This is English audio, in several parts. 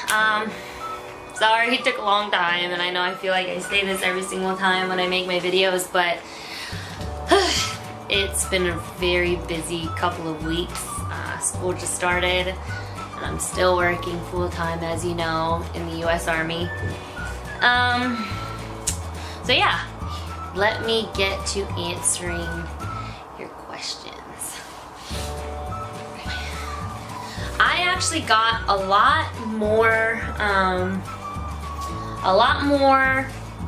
Sorry it took a long time, and I know I feel like I say this every single time when I make my videos, but it's been a very busy couple of weeks. School just started, and I'm still working full-time, as you know, in the US Army. So yeah, let me get to answering your questions. I actually got a lot more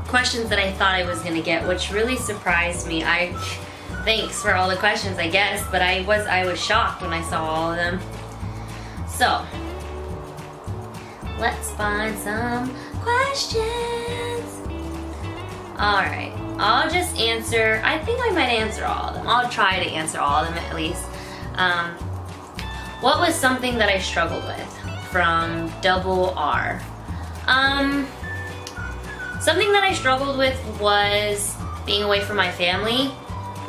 questions than I thought I was gonna get, which really surprised me. Thanks for all the questions, I guess, but I was shocked when I saw all of them. So, let's find some questions. Alright, I'll just answer, I think I might answer all of them. I'll try to answer all of them at least. What was something that I struggled with? From Double R. Something that I struggled with was being away from my family.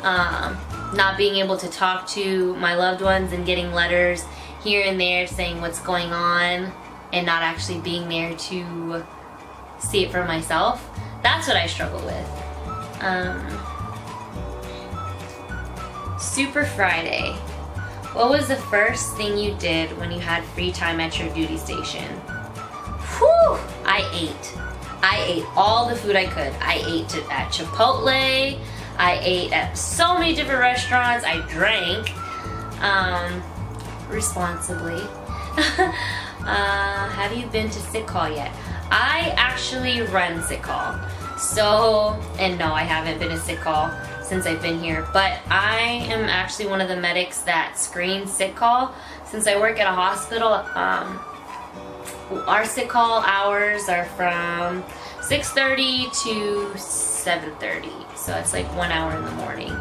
Not being able to talk to my loved ones and getting letters here and there saying what's going on and not actually being there to see it for myself. That's what I struggle with. Super Friday. What was the first thing you did when you had free time at your duty station? Whew! I ate all the food I could. I ate at Chipotle. I ate at so many different restaurants. I drank responsibly. Have you been to sick call yet? I actually run sick call. So, and no, I haven't been to sick call since I've been here, but I am actually one of the medics that screens sick call. Since I work at a hospital, our sick call hours are from 6:30 to 7:30, so it's like 1 hour in the morning.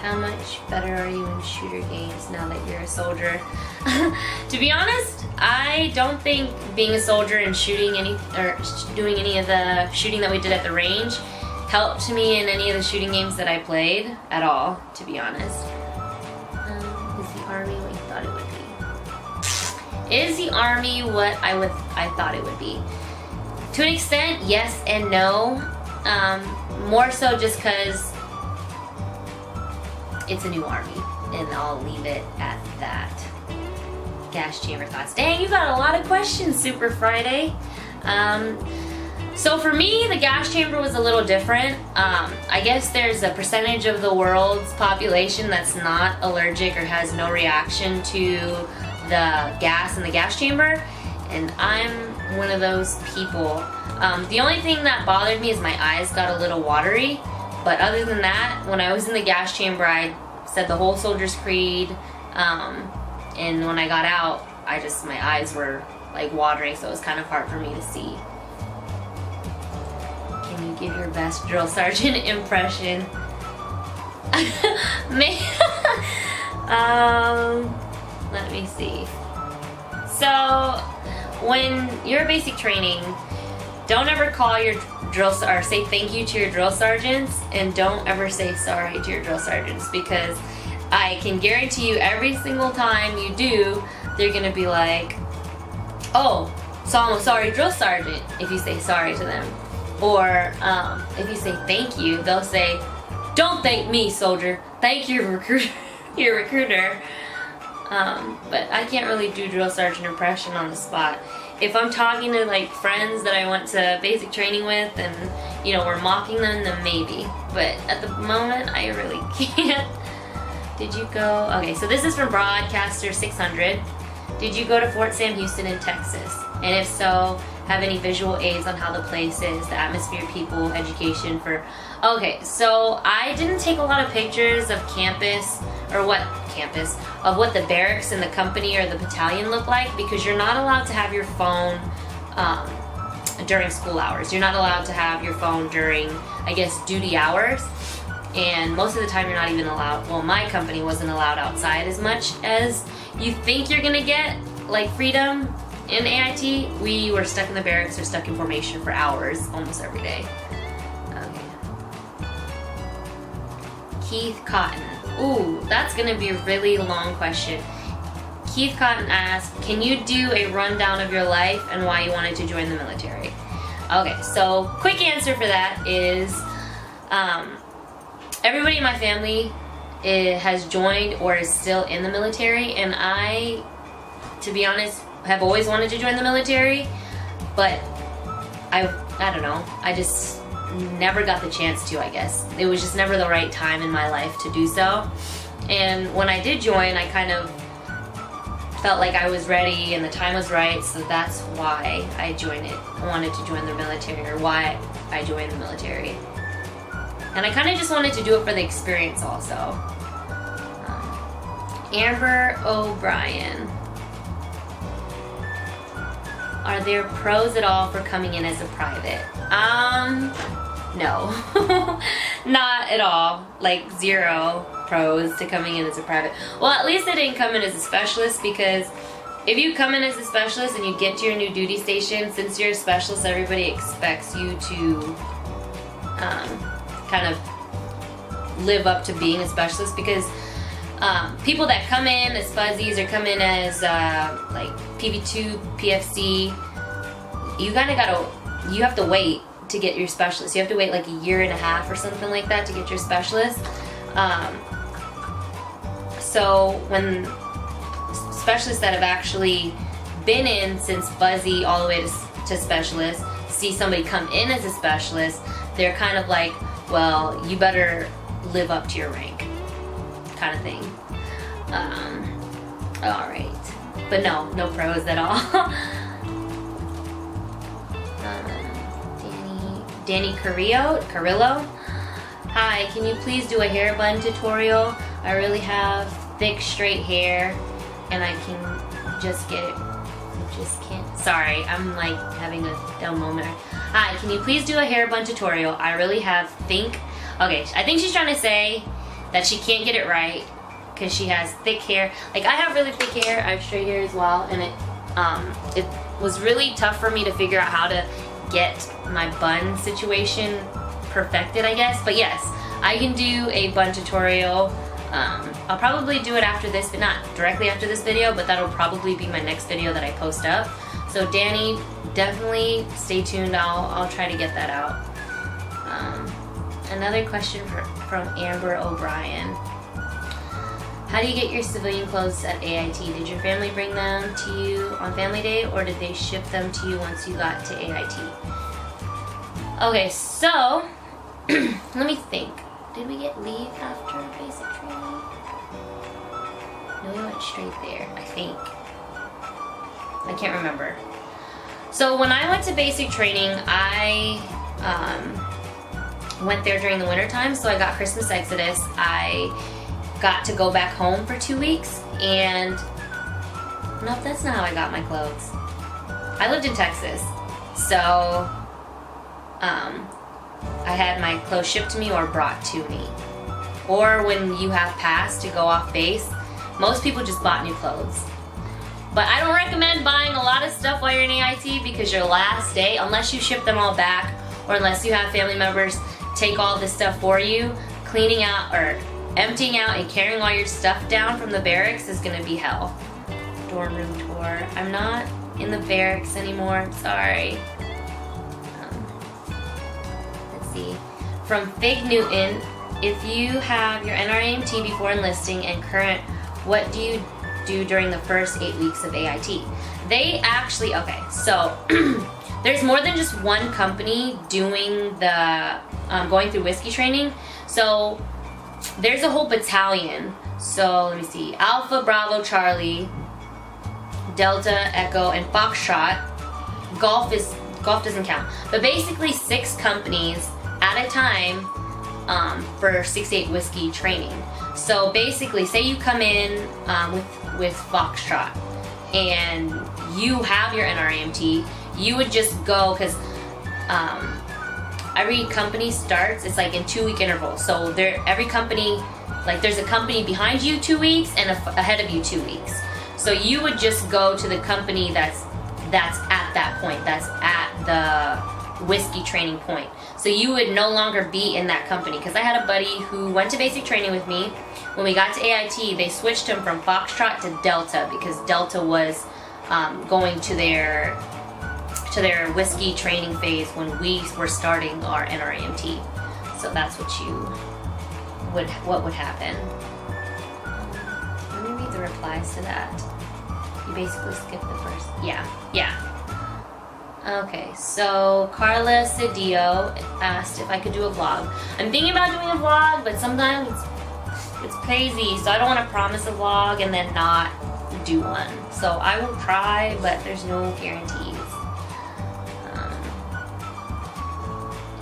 How much better are you in shooter games now that you're a soldier? To be honest, I don't think being a soldier and doing any of the shooting that we did at the range helped me in any of the shooting games that I played at all, to be honest. Is the Army what you thought it would be? Is the Army what I thought it would be? To an extent, yes and no. More so just because it's a new Army, and I'll leave it at that. Gas chamber thoughts. Dang, you got a lot of questions, Super Friday. So for me, the gas chamber was a little different. I guess there's a percentage of the world's population that's not allergic or has no reaction to the gas in the gas chamber, and I'm one of those people. The only thing that bothered me is my eyes got a little watery, but other than that, when I was in the gas chamber, I said the whole Soldier's Creed, and when I got out, my eyes were like watering, so it was kind of hard for me to see. Can you give your best drill sergeant impression? Let me see. So, when you're basic training, don't ever call your or say thank you to your drill sergeants, and don't ever say sorry to your drill sergeants, because I can guarantee you every single time you do, they're gonna be like, oh, so I'm a sorry drill sergeant if you say sorry to them. Or if you say thank you, they'll say, don't thank me, soldier, thank your recruiter. But I can't really do drill sergeant impression on the spot. If I'm talking to like friends that I went to basic training with and we're mocking them, then maybe. But at the moment, I really can't. Did you go? Okay, so this is from Broadcaster 600. Did you go to Fort Sam Houston in Texas? And if so, have any visual aids on how the place is, the atmosphere, people, education for... Okay, so I didn't take a lot of pictures of of what the barracks and the company or the battalion look like, because you're not allowed to have your phone during school hours. You're not allowed to have your phone during, I guess, duty hours. And most of the time you're not even allowed, well, my company wasn't allowed outside as much as you think you're gonna get, like freedom in AIT. We were stuck in the barracks or stuck in formation for hours almost every day. Okay. Keith Cotton. Ooh, that's gonna be a really long question. Keith Cotton asked, can you do a rundown of your life and why you wanted to join the military? Okay, so quick answer for that is everybody in my family has joined or is still in the military, and I, to be honest, have always wanted to join the military, but I don't know, I just never got the chance to, I guess. It was just never the right time in my life to do so. And when I did join, I kind of felt like I was ready and the time was right, so that's why I joined it. I wanted to join the military, or why I joined the military. And I kind of just wanted to do it for the experience also. Amber O'Brien. Are there pros at all for coming in as a private? No. Not at all. Like, zero pros to coming in as a private. Well, at least I didn't come in as a specialist, because if you come in as a specialist and you get to your new duty station, since you're a specialist, everybody expects you to kind of live up to being a specialist, because people that come in as fuzzies or come in as like PV2, PFC, you have to wait to get your specialist. You have to wait like a year and a half or something like that to get your specialist. So when specialists that have actually been in since fuzzy all the way to specialist see somebody come in as a specialist, they're kind of like, well, you better live up to your rank, kind of thing. All right, but no pros at all. Danny Carrillo. Hi, can you please do a hair bun tutorial? I really have thick, straight hair, and I can just get it. I just can't. Sorry, I'm like having a dumb moment. Hi, can you please do a hair bun tutorial? I really have Okay, I think she's trying to say that she can't get it right because she has thick hair. Like, I have really thick hair. I have straight hair as well, and it was really tough for me to figure out how to get my bun situation perfected, I guess. But yes, I can do a bun tutorial. I'll probably do it after this, but not directly after this video, but that'll probably be my next video that I post up. So Danny, definitely stay tuned. I'll try to get that out. Another question from Amber O'Brien. How do you get your civilian clothes at AIT? Did your family bring them to you on family day, or did they ship them to you once you got to AIT? Okay, so let me think. Did we get leave after basic training? No, we went straight there, I think. I can't remember. So when I went to basic training, I went there during the winter time, so I got Christmas Exodus. I got to go back home for 2 weeks, and nope, that's not how I got my clothes. I lived in Texas, so I had my clothes shipped to me or brought to me. Or when you have pass to go off base, most people just bought new clothes. But I don't recommend buying a lot of stuff while you're in AIT, because your last day, unless you ship them all back, or unless you have family members take all this stuff for you, cleaning out or emptying out and carrying all your stuff down from the barracks is gonna be hell. Dorm room tour. I'm not in the barracks anymore, I'm sorry. Let's see. From Fig Newton, if you have your NRAMT before enlisting and current, what do you do during the first 8 weeks of AIT? They actually, okay, so there's more than just one company doing the, going through Whisky training. So there's a whole battalion. So let me see, Alpha, Bravo, Charlie, Delta, Echo, and Foxtrot. Golf doesn't count. But basically 6 companies at a time for 6 to 8 Whisky training. So basically, say you come in with Foxtrot and you have your NRAMT, you would just go, because every company starts, it's like in 2-week intervals. So every company, like there's a company behind you 2 weeks and ahead of you 2 weeks. So you would just go to the company that's at that point, that's at the Whisky training point. So So you would no longer be in that company. Because I had a buddy who went to basic training with me. When we got to AIT, they switched him from Foxtrot to Delta because Delta was going to their whiskey training phase when we were starting our NRAMT. So that's what would happen. Let me read the replies to that. You basically skipped the first. Yeah. Okay, so Carla Cedillo asked if I could do a vlog. I'm thinking about doing a vlog, but sometimes it's crazy, so I don't want to promise a vlog and then not do one. So I will try, but there's no guarantees.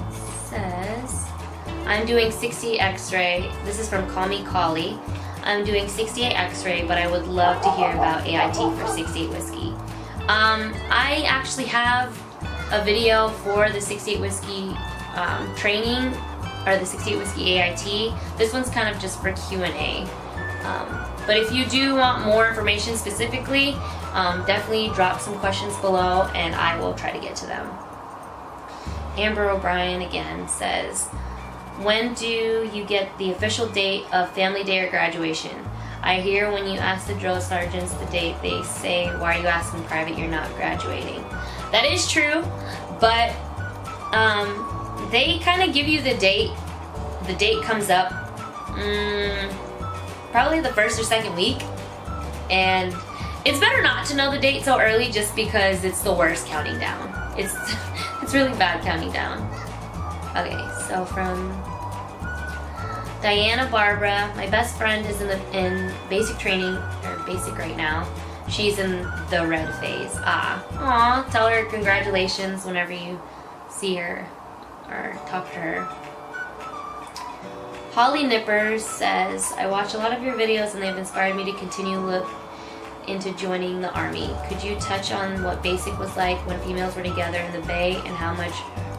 It says, I'm doing 68 X-ray. This is from Call Me Collie. I'm doing 68 X-ray, but I would love to hear about AIT for 68 Whiskey. I actually have a video for the 68 Whiskey training, or the 68 Whiskey AIT. This one's kind of just for Q&A. But if you do want more information specifically, definitely drop some questions below and I will try to get to them. Amber O'Brien again says, when do you get the official date of family day or graduation? I hear when you ask the drill sergeants the date, they say, why are you asking private, you're not graduating. That is true, but they kind of give you the date. The date comes up probably the first or second week, and it's better not to know the date so early just because it's the worst counting down. It's really bad counting down. Okay, so from Diana Barbara, my best friend is in basic training, or basic right now. She's in the red phase. Aw, tell her congratulations whenever you see her or talk to her. Holly Nippers says, I watch a lot of your videos and they've inspired me to continue look into joining the Army. Could you touch on what basic was like when females were together in the Bay and how much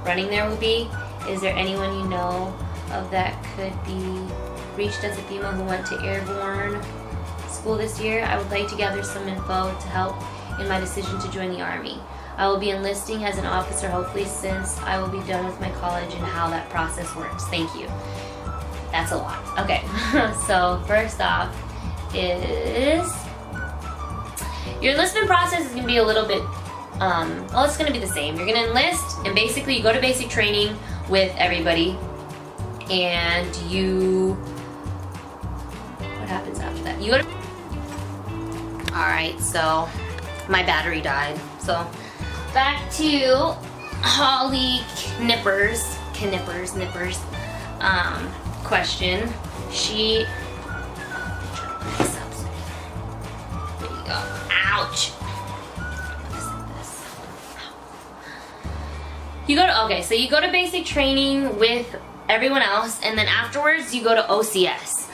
running there would be? Is there anyone you know of that could be reached as a female who went to airborne school this year? I would like to gather some info to help in my decision to join the Army. I will be enlisting as an officer hopefully since I will be done with my college and how that process works. Thank you. That's a lot. Okay, so first off is your enlistment process is going to be a little bit, well, it's going to be the same. You're going to enlist, and basically you go to basic training with everybody, and what happens after that? You go to, alright, so my battery died. So back to Holly Nippers question. There you go. Ouch. You go to, okay, so you go to basic training with everyone else, and then afterwards you go to OCS.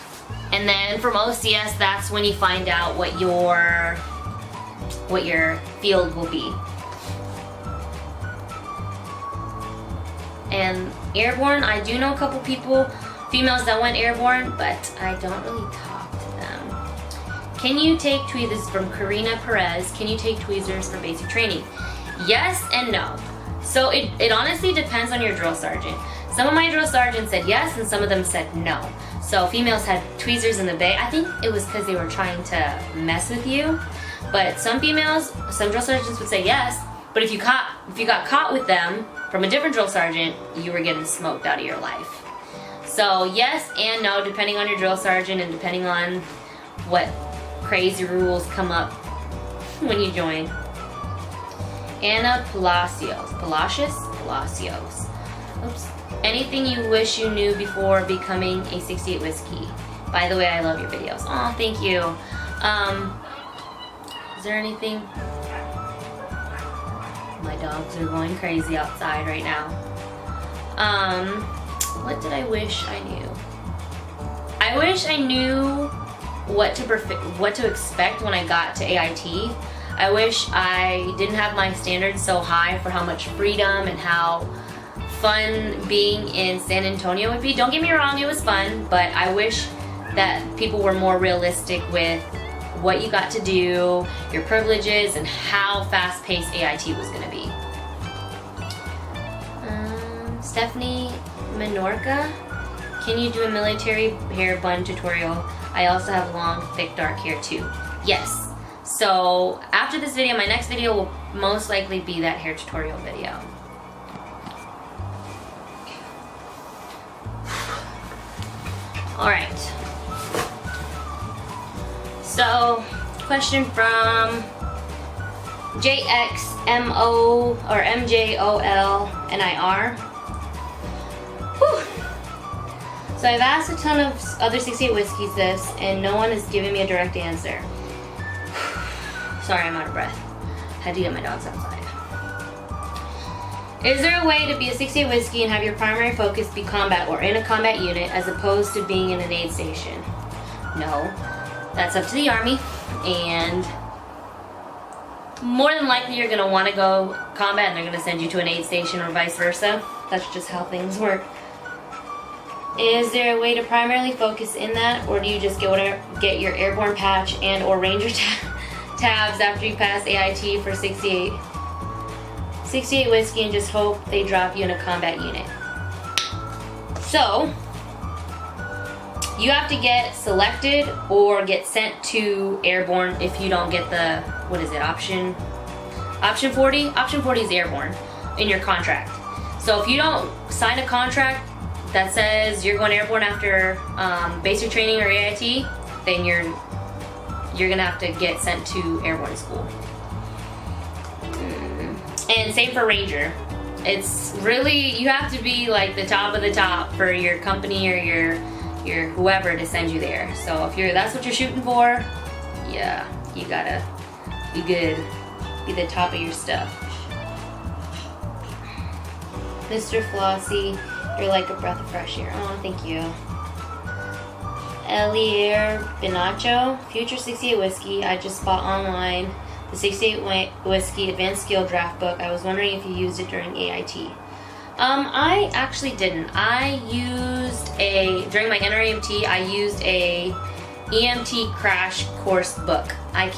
And then from OCS, that's when you find out what your field will be. And airborne, I do know a couple people, females that went airborne, but I don't really talk to them. Can you take tweezers, from Karina Perez, can you take tweezers for basic training? Yes and no. So it honestly depends on your drill sergeant. Some of my drill sergeants said yes, and some of them said no. So females had tweezers in the bay. I think it was because they were trying to mess with you. But some drill sergeants would say yes, but if you got caught with them from a different drill sergeant, you were getting smoked out of your life. So yes and no, depending on your drill sergeant and depending on what crazy rules come up when you join. Anna Palacios. Oops. Anything you wish you knew before becoming a 68 Whiskey? By the way, I love your videos. Aw, thank you. Is there anything? My dogs are going crazy outside right now. What did I wish I knew? I wish I knew what to expect when I got to AIT. I wish I didn't have my standards so high for how much freedom and how fun being in San Antonio would be. Don't get me wrong, it was fun, but I wish that people were more realistic with what you got to do, your privileges, and how fast-paced AIT was going to be. Stephanie Menorca. Can you do a military hair bun tutorial? I also have long, thick, dark hair too. Yes. So after this video, my next video will most likely be that hair tutorial video. Alright. So, question from JXMO or MJOLNIR. So I've asked a ton of other 68 Whiskeys this, and no one has given me a direct answer. Sorry, I'm out of breath. Had to get my dogs outside. Is there a way to be a 68 Whiskey and have your primary focus be combat or in a combat unit as opposed to being in an aid station? No. That's up to the Army, and more than likely you're going to want to go combat and they're going to send you to an aid station or vice versa. That's just how things work. Is there a way to primarily focus in that, or do you just get your airborne patch and or ranger tabs after you pass AIT for 68 Whiskey and just hope they drop you in a combat unit? So, you have to get selected or get sent to airborne if you don't get the, what is it, option 40? Option 40 is airborne in your contract. So if you don't sign a contract that says you're going airborne after basic training or AIT, then you're gonna have to get sent to airborne school. And same for ranger. It's really, you have to be like the top of the top for your company or your whoever to send you there. So if that's what you're shooting for, yeah, you gotta be good, be the top of your stuff. Mr. Flossie, you're like a breath of fresh air. Oh, thank you. Elier Binacho, Future 68 Whiskey. I just bought online the 68 Whiskey Advanced Skill Draft Book. I was wondering if you used it during AIT. I actually didn't. During my NREMT, I used a EMT crash course book. I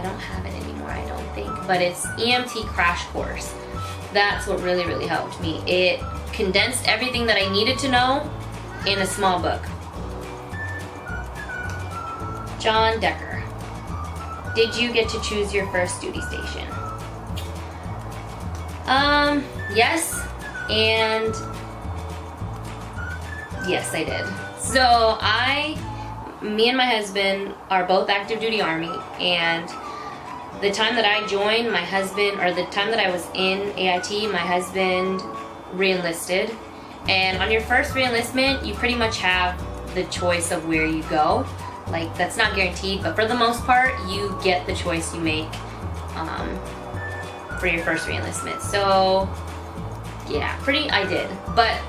don't have it anymore, I don't think, but it's EMT crash course. That's what really, really helped me. It condensed everything that I needed to know in a small book. John Decker. Did you get to choose your first duty station? Yes, and yes, I did. So me and my husband are both active duty Army, and the time that I joined, the time that I was in AIT, my husband re-enlisted. And on your first re-enlistment, you pretty much have the choice of where you go. Like, that's not guaranteed, but for the most part, you get the choice you make for your first re-enlistment. So, yeah, I did. But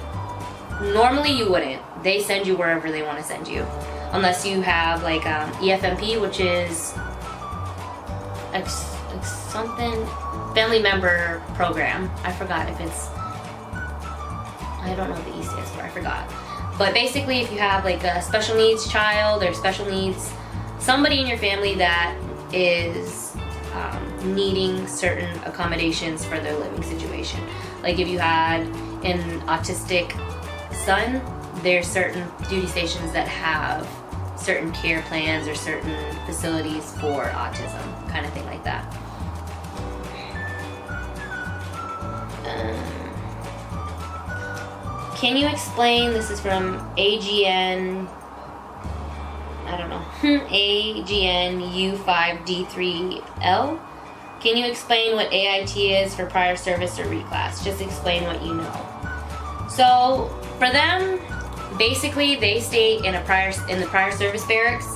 normally you wouldn't. They send you wherever they want to send you. Unless you have, like, EFMP, which is something family member program. I forgot if it's, I don't know what the E stands for, I forgot. But basically, if you have like a special needs child or special needs, somebody in your family that is needing certain accommodations for their living situation. Like if you had an autistic son, there's certain duty stations that have certain care plans or certain facilities for autism, kind of thing like that. Can you explain, this is from AGN, I don't know, AGNU5D3L. Can you explain what AIT is for prior service or reclass? Just explain what you know. So for them, basically they stay in the prior service barracks.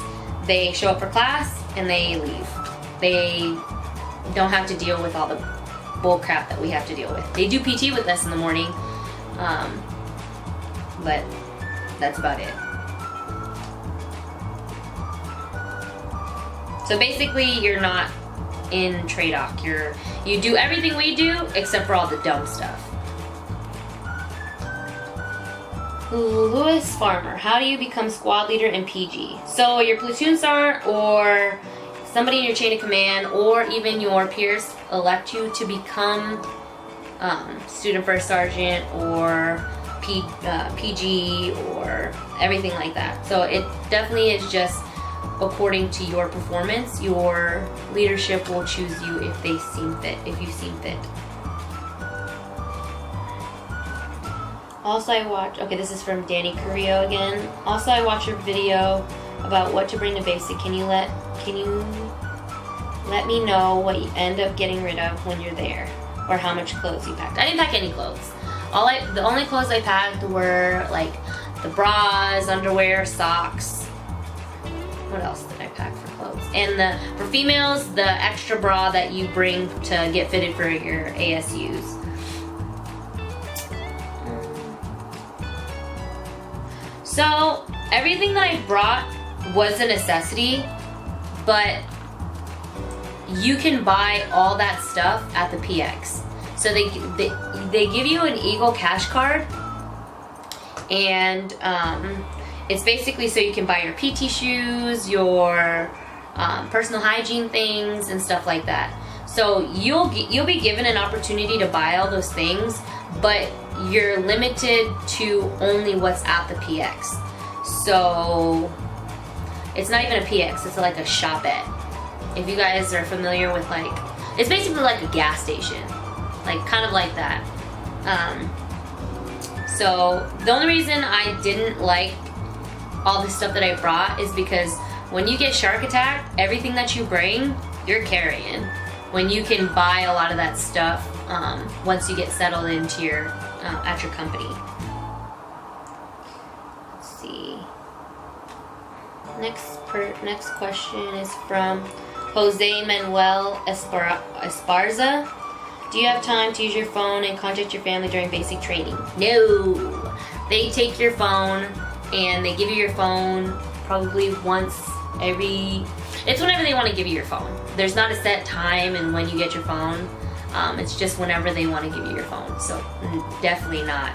They show up for class and they leave. They don't have to deal with all the bull crap that we have to deal with. They do PT with us in the morning, but that's about it. So basically, you're not in TRADOC. You do everything we do except for all the dumb stuff. Lewis Farmer, how do you become squad leader in PG? So your platoon sergeant or somebody in your chain of command or even your peers elect you to become student first sergeant or PG or everything like that. So it definitely is just according to your performance. Your leadership will choose you if they seem fit, if you seem fit. Also, I watched, okay, this is from Danny Carrillo again. Also, I watched your video about what to bring to basic. Can you let me know what you end up getting rid of when you're there, or how much clothes you packed? I didn't pack any clothes. The only clothes I packed were like the bras, underwear, socks. What else did I pack for clothes? And for females, the extra bra that you bring to get fitted for your ASUs. So everything that I brought was a necessity, but you can buy all that stuff at the PX. So they give you an Eagle cash card, and it's basically so you can buy your PT shoes, your personal hygiene things, and stuff like that. So you'll be given an opportunity to buy all those things, but you're limited to only what's at the PX. So it's not even a PX, it's like a shopette. If you guys are familiar with, like, it's basically like a gas station, like kind of like that. So the only reason I didn't like all the stuff that I brought is because when you get shark attacked, everything that you bring, you're carrying. When you can buy a lot of that stuff once you get settled into your at your company. Let's see. Next question is from Jose Manuel Esparza. Do you have time to use your phone and contact your family during basic training? No. They take your phone and they give you your phone probably once every... It's whenever they want to give you your phone. There's not a set time and when you get your phone. It's just whenever they want to give you your phone. So definitely not.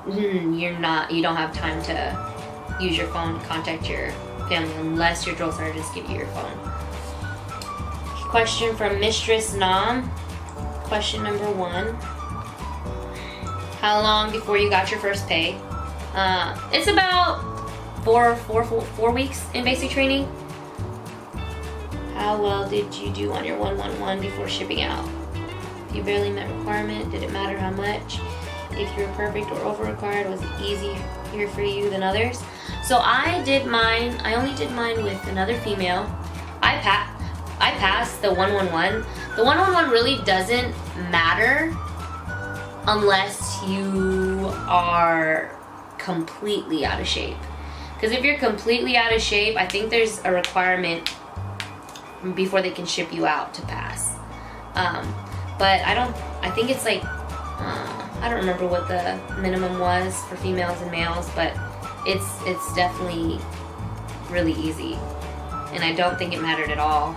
You don't have time to use your phone to contact your family unless your drill sergeants give you your phone. Question from Mistress Nam. Question number 1. How long before you got your first pay? It's about four weeks in basic training. How well did you do on your 111 before shipping out? If you barely met requirement, did it matter how much? If you were perfect or over-required, was it easier for you than others? So I only did mine with another female. I passed the 111. The 111 really doesn't matter unless you are completely out of shape. Because if you're completely out of shape, I think there's a requirement before they can ship you out to pass. But I think it's like, I don't remember what the minimum was for females and males, but it's definitely really easy. And I don't think it mattered at all.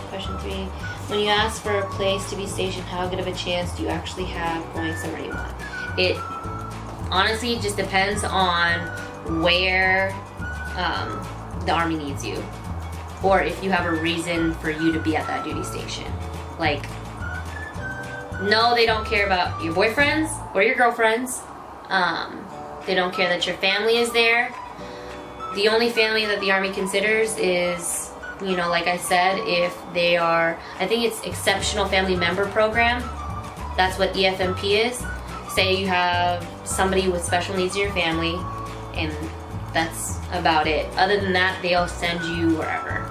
Question 3. When you ask for a place to be stationed, how good of a chance do you actually have going somewhere you want? It honestly just depends on where the Army needs you, or if you have a reason for you to be at that duty station. Like, no, they don't care about your boyfriends or your girlfriends. They don't care that your family is there. The only family that the Army considers is, like I said, if they are, I think it's Exceptional Family Member Program. That's what EFMP is. Say you have somebody with special needs in your family, and that's about it. Other than that, they'll send you wherever.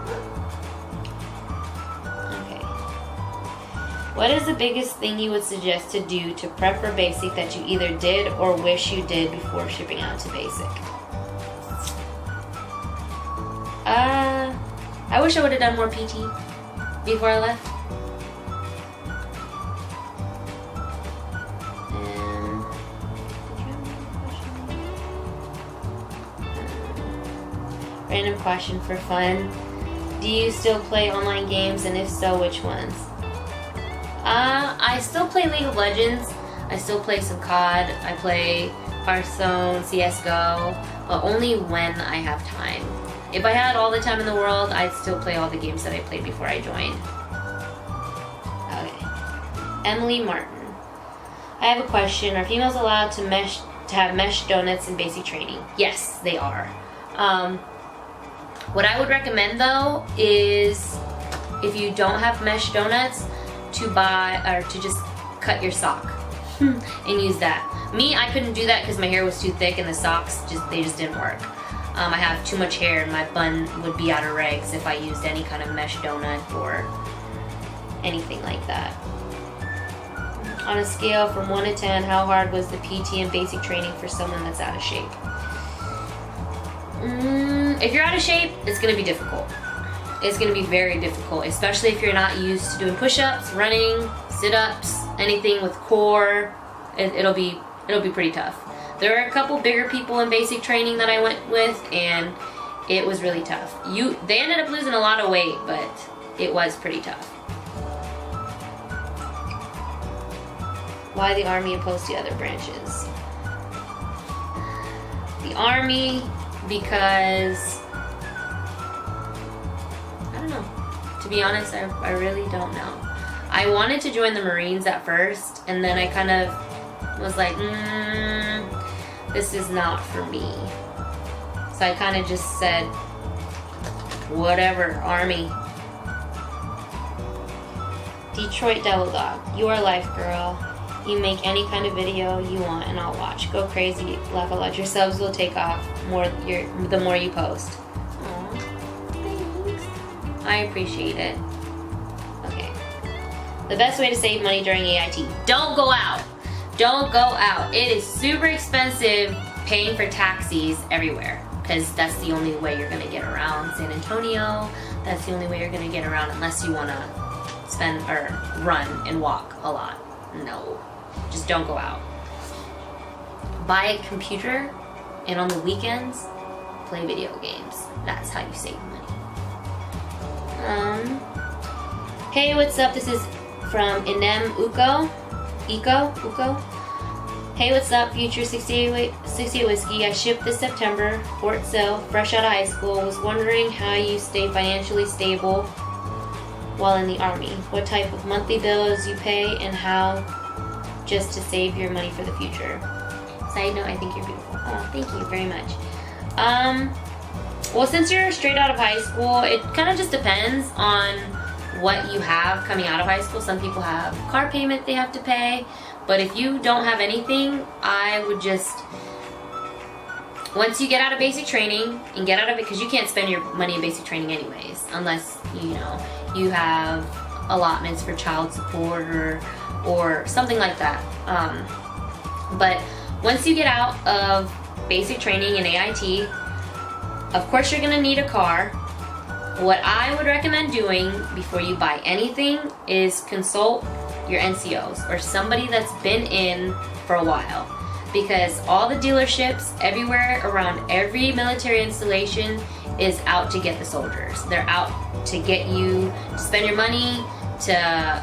Okay. What is the biggest thing you would suggest to do to prep for basic that you either did or wish you did before shipping out to basic? I wish I would have done more PT before I left. Random question for fun. Do you still play online games, and if so, which ones? I still play League of Legends. I still play some COD. I play Hearthstone, CSGO, but only when I have time. If I had all the time in the world, I'd still play all the games that I played before I joined. Okay. Emily Martin. I have a question. Are females allowed to have mesh donuts in basic training? Yes, they are. What I would recommend though is if you don't have mesh donuts, to buy or to just cut your sock and use that. Me, I couldn't do that because my hair was too thick and the socks just didn't work. I have too much hair and my bun would be out of regs if I used any kind of mesh donut or anything like that. On a scale from 1 to 10, how hard was the PT and basic training for someone that's out of shape? If you're out of shape, it's going to be difficult. It's going to be very difficult, especially if you're not used to doing push-ups, running, sit-ups, anything with core. It'll be pretty tough. There are a couple bigger people in basic training that I went with, and it was really tough. They ended up losing a lot of weight, but it was pretty tough. Why the Army opposed to other branches? The Army, because I don't know. To be honest, I really don't know. I wanted to join the Marines at first, and then I kind of was like, this is not for me. So I kind of just said, whatever, Army. Detroit Devil Dog, you are life, girl. You make any kind of video you want and I'll watch. Go crazy, laugh a lot. Your subs will take off the more you post. Aw, thanks. I appreciate it. Okay. The best way to save money during AIT. Don't go out. Don't go out. It is super expensive paying for taxis everywhere because that's the only way you're going to get around San Antonio. That's the only way you're going to get around unless you want to spend or run and walk a lot. No. Just don't go out. Buy a computer and on the weekends, play video games. That's how you save money. Hey, what's up? This is from Inem Uko. Uko. Hey, what's up? Future 68 Whiskey. I shipped this September. Fort Sill, fresh out of high school. Was wondering how you stay financially stable while in the Army. What type of monthly bills you pay and how just to save your money for the future. Side note, I think you're beautiful. Oh, thank you very much. Well, since you're straight out of high school, it kind of just depends on what you have coming out of high school. Some people have car payment they have to pay, but if you don't have anything, I would just, once you get out of basic training and get out of it, because you can't spend your money in basic training anyways, unless, you have allotments for child support or something like that. But once you get out of basic training in AIT, of course you're gonna need a car. What I would recommend doing before you buy anything is consult your NCOs or somebody that's been in for a while, because all the dealerships everywhere around every military installation is out to get the soldiers. They're out to get you to spend your money to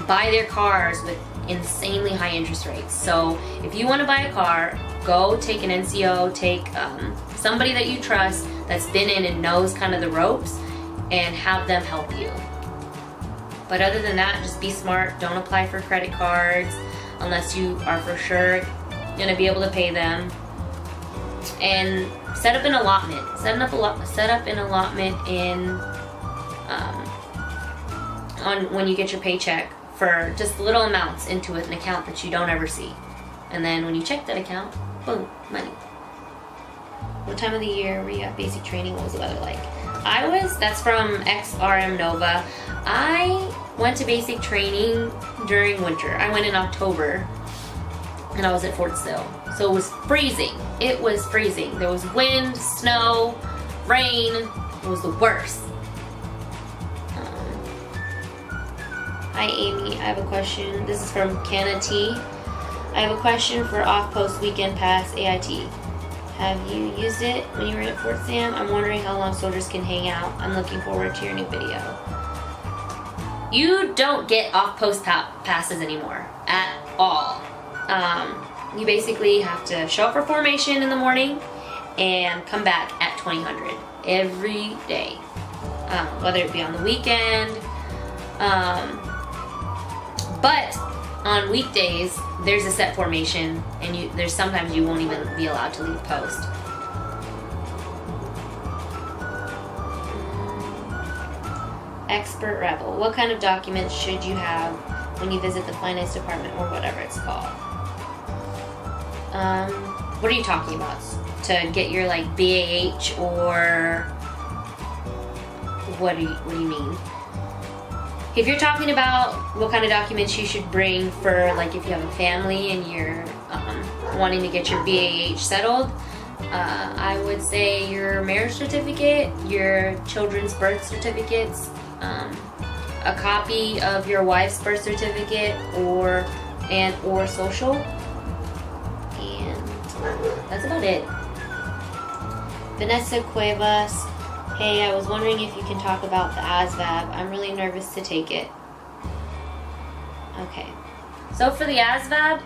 buy their cars with insanely high interest rates. So if you want to buy a car, go take an NCO, take somebody that you trust that's been in and knows kind of the ropes, and have them help you. But other than that, just be smart. Don't apply for credit cards unless you are for sure going to be able to pay them. And set up an allotment. Set up an allotment in on when you get your paycheck for just little amounts into an account that you don't ever see. And then when you check that account, boom, money. What time of the year were you at basic training? What was the weather like? That's from XRM Nova. I went to basic training during winter. I went in October and I was at Fort Sill. So it was freezing. It was freezing. There was wind, snow, rain. It was the worst. Hi Amy, I have a question. This is from Canna T. I have a question for off-post weekend pass AIT. Have you used it when you were at Fort Sam? I'm wondering how long soldiers can hang out. I'm looking forward to your new video. You don't get off-post passes anymore at all. You basically have to show up for formation in the morning and come back at 2000 every day, whether it be on the weekend. But on weekdays, there's a set formation, and there's sometimes you won't even be allowed to leave post. Expert Rebel. What kind of documents should you have when you visit the finance department or whatever it's called? What are you talking about? To get your like BAH or what do you mean? If you're talking about what kind of documents you should bring for like if you have a family and you're wanting to get your BAH settled, I would say your marriage certificate, your children's birth certificates, a copy of your wife's birth certificate or social, and that's about it. Vanessa Cuevas, hey, I was wondering if you can talk about the ASVAB. I'm really nervous to take it. Okay, so for the ASVAB,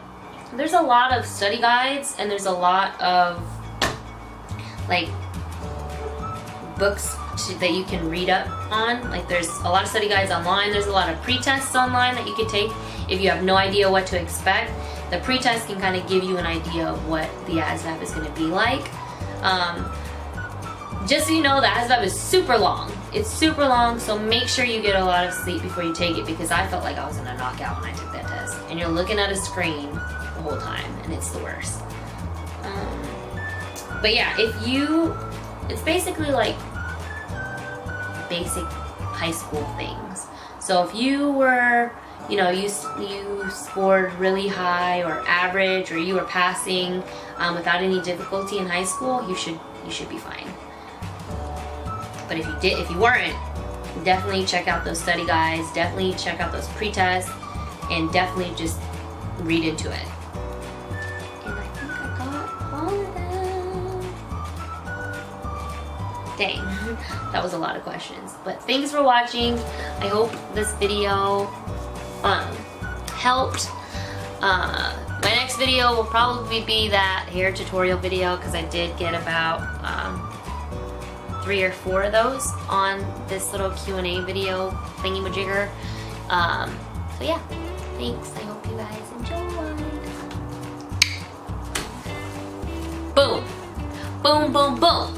there's a lot of study guides and there's a lot of like books that you can read up on. Like there's a lot of study guides online. There's a lot of pre-tests online that you can take if you have no idea what to expect. The pre-test can kind of give you an idea of what the ASVAB is going to be like. Just so you know, the ASVAB is super long. It's super long, so make sure you get a lot of sleep before you take it, because I felt like I was gonna knock out when I took that test. And you're looking at a screen the whole time, and it's the worst. But yeah, it's basically like basic high school things. So if you were, you scored really high or average, or you were passing without any difficulty in high school, you should be fine. But if you weren't, definitely check out those study guides, definitely check out those pre-tests, and definitely just read into it. And I think I got all of them. Dang, that was a lot of questions. But thanks for watching. I hope this video helped. My next video will probably be that hair tutorial video, because I did get about 3 or 4 of those on this little Q&A video thingy-majigger. So yeah, thanks. I hope you guys enjoyed. Boom. Boom, boom, boom.